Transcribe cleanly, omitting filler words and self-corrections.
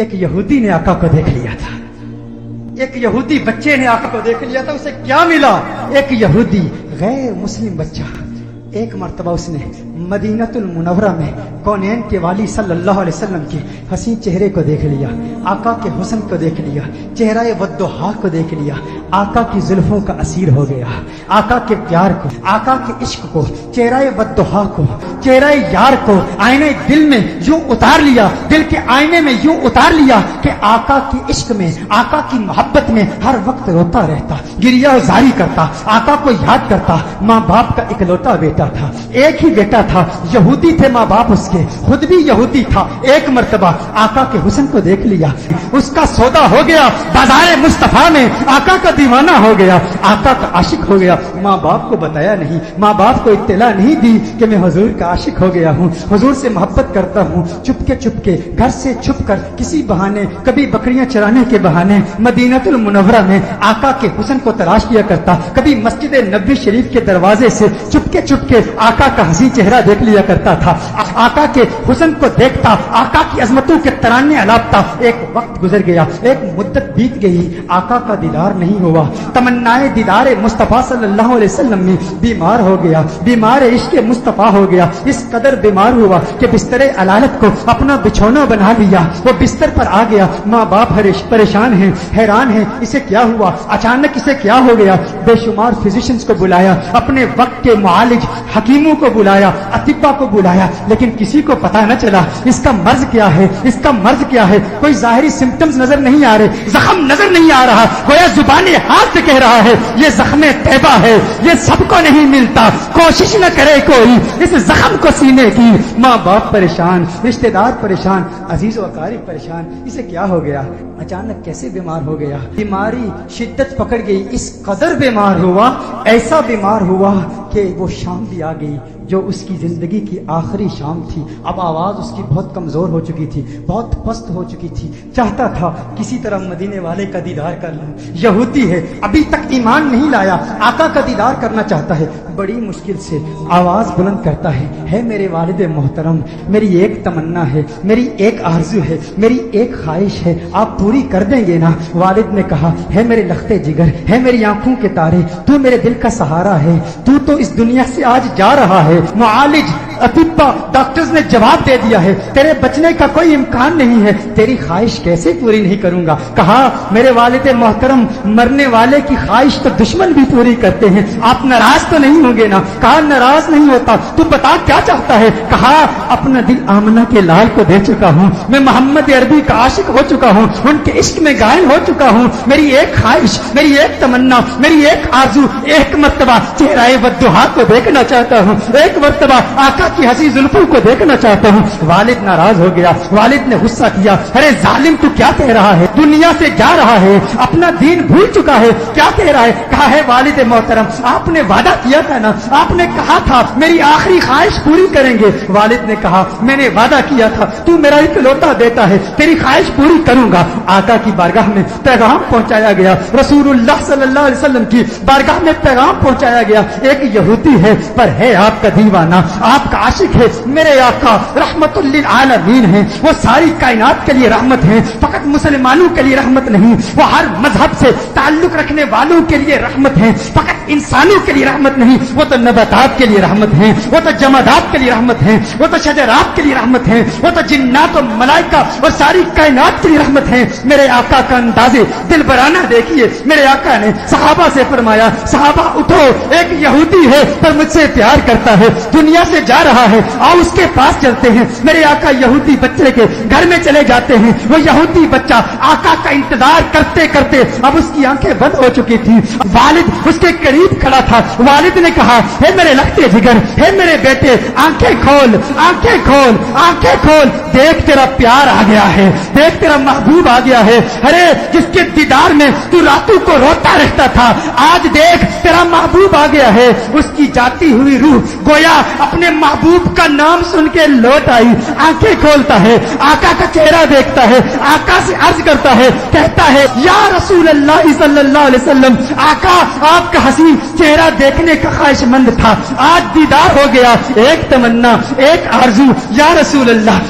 ایک یہودی نے آقا کو دیکھ لیا تھا، ایک یہودی بچے نے آقا کو دیکھ لیا تھا. اسے کیا ملا؟ ایک یہودی غیر مسلم بچہ ایک مرتبہ اس نے مدینہ المنورہ میں کونین کے والی صلی اللہ علیہ وسلم کے حسین چہرے کو دیکھ لیا، آقا کے حسن کو دیکھ لیا، چہرہ والضحیٰ کو دیکھ لیا، آقا کی زلفوں کا اسیر ہو گیا، آقا کے پیار کو، آقا کے عشق کو، چہرہ والضحیٰ کو، چہرہ یار کو آئینے دل میں یوں اتار لیا، دل کے آئینے میں یوں اتار لیا کہ آقا کے عشق میں، آقا کی محبت میں ہر وقت روتا رہتا، گریہ زاری کرتا، آقا کو یاد کرتا. ماں باپ کا اکلوتا بیٹا تھا، ایک ہی بیٹا تھا، یہودی تھے ماں باپ اس کے، خود بھی یہودی تھا. ایک مرتبہ آقا کے حسن کو دیکھ لیا، اس کا سودا ہو گیا، بازار مصطفیٰ میں آقا کا دیوانہ ہو گیا، آقا کا عاشق ہو گیا. ماں باپ کو بتایا نہیں، ماں باپ کو اطلاع نہیں دی کہ میں حضور کا عاشق ہو گیا ہوں، حضور سے محبت کرتا ہوں. چپ کے گھر سے چھپ کر کسی بہانے، کبھی بکریاں چرانے کے بہانے مدینہ المنورہ میں آقا کے حسن کو تلاش کیا کرتا، کبھی مسجد نبوی شریف کے دروازے سے چپ کے آقا کا حسین چہرہ دیکھ لیا کرتا تھا، آقا کے حسن کو دیکھتا، آقا کی عظمتوں کے ترانے الاپتا. ایک وقت گزر گیا، ایک مدت بیت گئی، آقا کا دیدار نہیں ہوا. تمنائے دیدار مصطفیٰ صلی اللہ علیہ وسلم میں بیمار ہو گیا، بیمار عشق مصطفیٰ ہو گیا. اس قدر بیمار ہوا کہ بستر علالت کو اپنا بچھونا بنا لیا. وہ بستر پر آ گیا، ماں باپ پریشان ہیں، حیران ہیں، اسے کیا ہوا، اچانک اسے کیا ہو گیا. بے شمار فزیشنز کو بلایا، اپنے وقت کے معالج حکیموں کو بلایا، اطباء کو بلایا، لیکن کسی کو پتہ نہ چلا اس کا مرض کیا ہے، اس کا مرض کیا ہے. کوئی ظاہری سمپٹمز نظر نہیں آ رہے، زخم نظر نہیں آ رہا، گویا زبان ہاتھ سے کہہ رہا ہے یہ زخم طیبہ ہے، یہ سب کو نہیں ملتا، کوشش نہ کرے کوئی اس زخم کو سینے کی. ماں باپ پریشان، رشتہ دار پریشان، عزیز و اقارب پریشان. اسے کیا ہو گیا، اچانک کیسے بیمار ہو گیا. بیماری شدت پکڑ گئی، اس قدر بیمار ہوا، ایسا بیمار ہوا کہ وہ شام بھی آ گئی جو اس کی زندگی کی آخری شام تھی. اب آواز اس کی بہت کمزور ہو چکی تھی، بہت پست ہو چکی تھی. چاہتا تھا کسی طرح مدینے والے کا دیدار کر لوں. یہودی ہے، ابھی تک ایمان نہیں لایا، آقا کا دیدار کرنا چاہتا ہے. بڑی مشکل سے آواز بلند کرتا ہے میرے والد محترم، میری ایک تمنا ہے، میری ایک آرزو ہے، میری ایک خواہش ہے، آپ پوری کر دیں گے نا؟ والد نے کہا ہے میرے لختے جگر، ہے میری آنکھوں کے تارے، تو میرے دل کا سہارا ہے، تو اس دنیا سے آج جا رہا ہے. معالج اطباء ڈاکٹرز نے جواب دے دیا ہے تیرے بچنے کا کوئی امکان نہیں ہے، تیری خواہش کیسے پوری نہیں کروں گا؟ کہا میرے والد محترم، مرنے والے کی خواہش تو دشمن بھی پوری کرتے ہیں، آپ ناراض تو نہیں ہوں گے نا؟ کہا ناراض نہیں ہوتا، تو بتا کیا چاہتا ہے؟ کہا اپنا دل آمنہ کے لال کو دے چکا ہوں، میں محمد عربی کا عاشق ہو چکا ہوں، ان کے عشق میں غائب ہو چکا ہوں. میری ایک خواہش، میری ایک تمنا، میری ایک آرزو، ایک مرتبہ چہرہ والضحیٰ کو دیکھنا چاہتا ہوں، ایک مرتبہ آقا کی حسین زلفوں کو دیکھنا چاہتا ہوں. والد ناراض ہو گیا، والد نے غصہ کیا، ارے ظالم تو کیا کہہ رہا ہے، دنیا سے جا رہا ہے، اپنا دین بھول چکا ہے، کیا کہہ رہا ہے؟ کہا ہے والد محترم، آپ نے وعدہ کیا تھا نا، آپ نے کہا تھا میری آخری خواہش پوری کریں گے. والد نے کہا میں نے وعدہ کیا تھا، تو میرا اکلوتا بیٹا ہے، تیری خواہش پوری کروں گا. آقا کی بارگاہ میں پیغام پہنچایا گیا، رسول اللہ صلی اللہ علیہ وسلم کی بارگاہ میں پیغام پہنچایا گیا. ایک یہودی ہے پر ہے آپ کا دیوانہ، آپ کا عاشق ہے. میرے آقا رحمت للعالمین ہیں، وہ ساری کائنات کے لیے رحمت ہیں، فقط مسلمانوں کے لیے رحمت نہیں، وہ ہر مذہب سے تعلق رکھنے والوں کے لیے رحمت ہیں، فقط انسانوں کے لیے رحمت نہیں، وہ تو نباتات کے لیے رحمت ہیں، وہ تو جمادات کے لیے رحمت ہیں، وہ تو شجرات کے لیے رحمت ہیں، وہ تو جنات و ملائکہ اور ساری کائنات کے لیے رحمت ہیں. میرے آقا کا انداز دل برانہ دیکھیے. میرے آقا نے صحابہ سے فرمایا صحابہ اٹھو، ایک یہودی ہے پر مجھ سے پیار کرتا ہے، دنیا سے جا رہا ہے، آؤ اس کے پاس چلتے ہیں. میرے آقا یہودی بچے کے گھر میں چلے جاتے ہیں. وہ یہودی بچہ آقا کا انتظار کرتے کرتے اب اس کی آنکھیں بند ہو چکی تھی. والد اس کے قریب کھڑا تھا. والد نے کہا ہے میرے لختے جگر، ہے میرے بیٹے، آنکھیں کھول، آنکھیں کھول، آنکھیں کھول، دیکھ تیرا پیار آ گیا ہے، دیکھ تیرا محبوب آ گیا ہے. ارے جس کے دیدار میں تو راتوں کو روتا رہتا تھا، آج دیکھ تیرا محبوب آ گیا ہے. اس کی جاتی ہوئی روح گویا اپنے محبوب کا نام سن کے لوٹ آئی. آنکھیں کھولتا ہے، آقا کا چہرہ دیکھتا ہے، آقا سے عرض کرتا ہے، کہتا ہے یا رسول اللہ صلی اللہ علیہ وسلم، آقا آپ کا حسین چہرہ دیکھنے کا خواہش مند تھا، آج دیدار ہو گیا. ایک تمنا، ایک آرزو، یا رسول اللہ